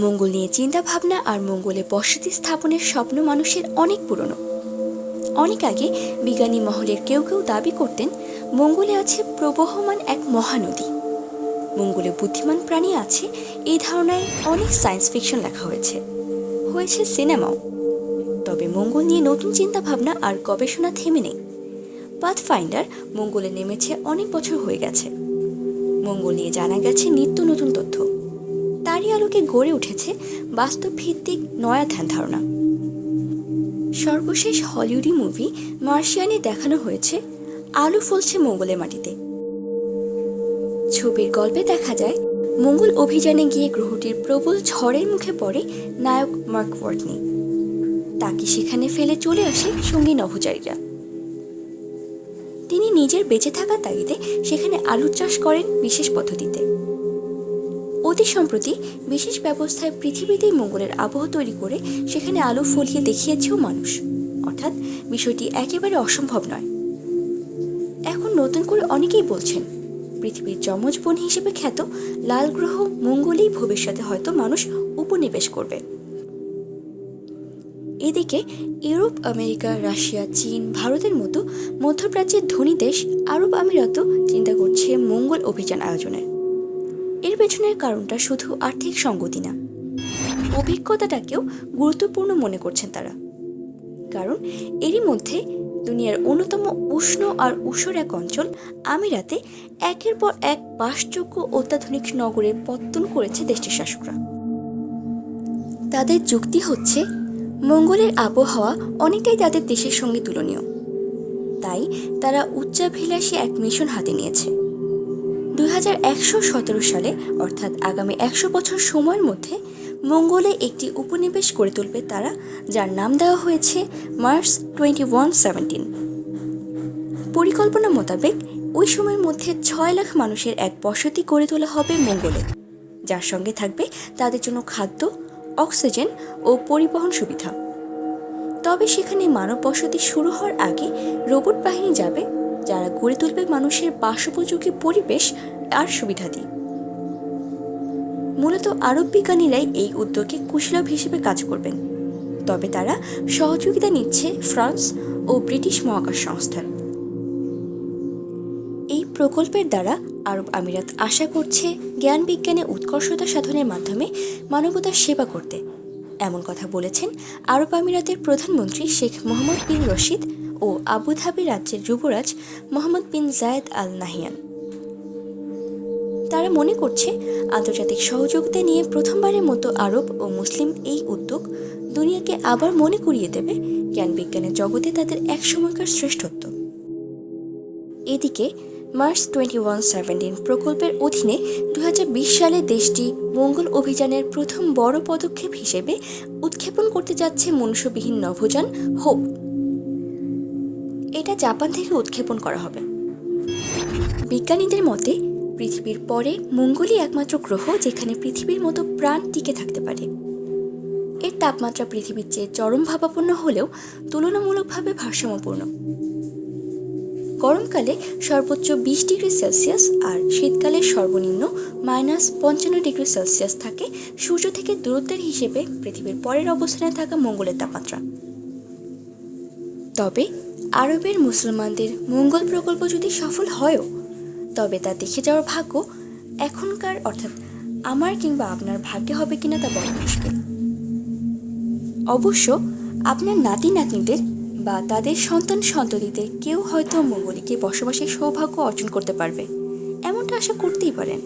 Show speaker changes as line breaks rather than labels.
মঙ্গল নিয়ে চিন্তা ভাবনা আর মঙ্গলে বসতি স্থাপনের স্বপ্ন মানুষের অনেক পুরনো। অনেক আগে বিজ্ঞানী মহলের কেউ কেউ দাবি করতেন মঙ্গলে আছে প্রবহমান এক মহানদী, মঙ্গলে বুদ্ধিমান প্রাণী আছে। এই ধারণায় অনেক সায়েন্স ফিকশন লেখা হয়েছে সিনেমাও। তবে মঙ্গল নিয়ে নতুন চিন্তা ভাবনা আর গবেষণা থেমে নেই। পাথফাইন্ডার মঙ্গলে নেমেছে অনেক বছর হয়ে গেছে। মঙ্গল নিয়ে জানা গেছে নিত্য নতুন তথ্য। তারই আলোকে গড়ে উঠেছে বাস্তব ভিত্তিক নয়া ধ্যান ধারণা। সর্বশেষ হলিউডি মুভি মার্শিয়ানে দেখানো হয়েছে আলো ফলছে মঙ্গলের মাটিতে। ছবির গল্পে দেখা যায় মঙ্গল অভিযানে গিয়ে গ্রহটির প্রবল ঝড়ের মুখে পড়ে নায়ক মার্ক ওয়ার্টনি। তাকে সেখানে ফেলে চলে আসে সঙ্গী নভোচারীরা। তিনি নিজের বেঁচে থাকার তাগিদে সেখানে আলুর চাষ করেন বিশেষ পদ্ধতিতে। অতি সম্প্রতি বিশেষ ব্যবস্থায় পৃথিবীতেই মঙ্গলের আবহ তৈরি করে সেখানে আলু ফলিয়ে দেখিয়েছেও মানুষ। অর্থাৎ বিষয়টি একেবারে অসম্ভব নয়। এখন নতুন করে অনেকেই বলছেন পৃথিবীর যমজ বোন হিসেবে খ্যাত লাল গ্রহ মঙ্গলেই ভবিষ্যতে হয়তো মানুষ উপনিবেশ করবে। এদিকে ইউরোপ, আমেরিকা, রাশিয়া, চীন, ভারতের মতো মধ্যপ্রাচ্যের ধনী দেশ আরব আমিরাতও চিন্তা করছে মঙ্গল অভিযান আয়োজনের। এর পেছনের কারণটা শুধু আর্থিক সঙ্গতি না, অভিজ্ঞতাটাকেও গুরুত্বপূর্ণ মনে করছেন তারা। কারণ এরই মধ্যে দুনিয়ার অন্যতম উষ্ণ আর ঊষর এক অঞ্চল আমিরাতে একের পর এক বাসযোগ্য অত্যাধুনিক নগরের পত্তন করেছে দেশটির শাসকরা। তাদের যুক্তি হচ্ছে মঙ্গলের আবহাওয়া অনেকটাই তাদের দেশের সঙ্গে তুলনীয়, তাই তারা উচ্চাভিলাষী এক মিশন হাতে নিয়েছে। 2117 সালে অর্থাৎ আগামী 100 বছর সময়ের মধ্যে মঙ্গলে একটি উপনিবেশ গড়ে তুলবে তারা, যার নাম দেওয়া হয়েছে মার্স 2117। পরিকল্পনা মোতাবেক ওই সময়ের মধ্যে 6 লাখ মানুষের এক বসতি গড়ে তোলা হবে মঙ্গলে, যার সঙ্গে থাকবে তাদের জন্য খাদ্য, অক্সিজেন ও পরিবহন সুবিধা। তবে সেখানে মানব বসতি শুরু হওয়ার আগে রোবট বাহিনী যাবে, যারা গড়ে তুলবে মানুষের বাসোপযোগী পরিবেশ আর সুবিধাদি। মূলত আরব বিজ্ঞানীরাই এই উদ্যোগে কুশলভ হিসেবে কাজ করবেন। তবে তারা সহযোগিতা নিচ্ছে ফ্রান্স ও ব্রিটিশ মহাকাশ সংস্থার। এই প্রকল্পের দ্বারা আরব আমিরাত আশা করছে জ্ঞান বিজ্ঞানে উৎকর্ষতা সাধনের মাধ্যমে মানবতার সেবা করতে। এমন কথা বলেছেন আরব আমিরাতের প্রধানমন্ত্রী শেখ মোহাম্মদ বিন রশিদ ও আবুধাবি রাজ্যের যুবরাজ মোহাম্মদ বিন জায়েদ আল নাহিয়ান। তারা মনে করছে আন্তর্জাতিক সহযোগিতা নিয়ে প্রথমবারের মতো আরব ও মুসলিম এই উদ্যোগ দুনিয়াকে আবার মনে করিয়ে দেবে জ্ঞান বিজ্ঞানের জগতে তাদের একসময়কার শ্রেষ্ঠত্ব। এদিকে মার্স 2117 প্রকল্পের অধীনে 2020 সালে দেশটি মঙ্গল অভিযানের প্রথম বড় পদক্ষেপ হিসেবে উৎক্ষেপণ করতে যাচ্ছে মনুষ্যবিহীন নভোযান হোপ। এটা জাপান থেকে উৎক্ষেপণ করা হবে। বিজ্ঞানীদের মতে পৃথিবীর পরে মঙ্গলই একমাত্র গ্রহ যেখানে পৃথিবীর মতো প্রাণ টিকে থাকতে পারে। এর তাপমাত্রা পৃথিবীর চেয়ে চরম ভাবাপন্ন হলেও তুলনামূলকভাবে ভারসাম্যপূর্ণ। গরমকালে সর্বোচ্চ 20 ডিগ্রি সেলসিয়াস আর শীতকালে সর্বনিম্ন -55 ডিগ্রি সেলসিয়াস থাকে সূর্য থেকে দূরত্বের হিসেবে পৃথিবীর পরের অবস্থানে থাকা মঙ্গলের তাপমাত্রা। তবে আরবের মুসলমানদের মঙ্গল প্রকল্প যদি সফল হয়ও, তবে তা দেখে যাওয়ার ভাগ্য এখনকার অর্থাৎ আমার কিংবা আপনার ভাগ্যে হবে কিনা তা বলা মুশকিল। অবশ্য আপনার নাতি নাতনিদের বা তাদের সন্তান সন্ততিদের কেউ হয়তো মঙ্গলে গিয়ে বসবাসের সৌভাগ্য অর্জন করতে পারবে, এমনটা আশা করতেই পারেন।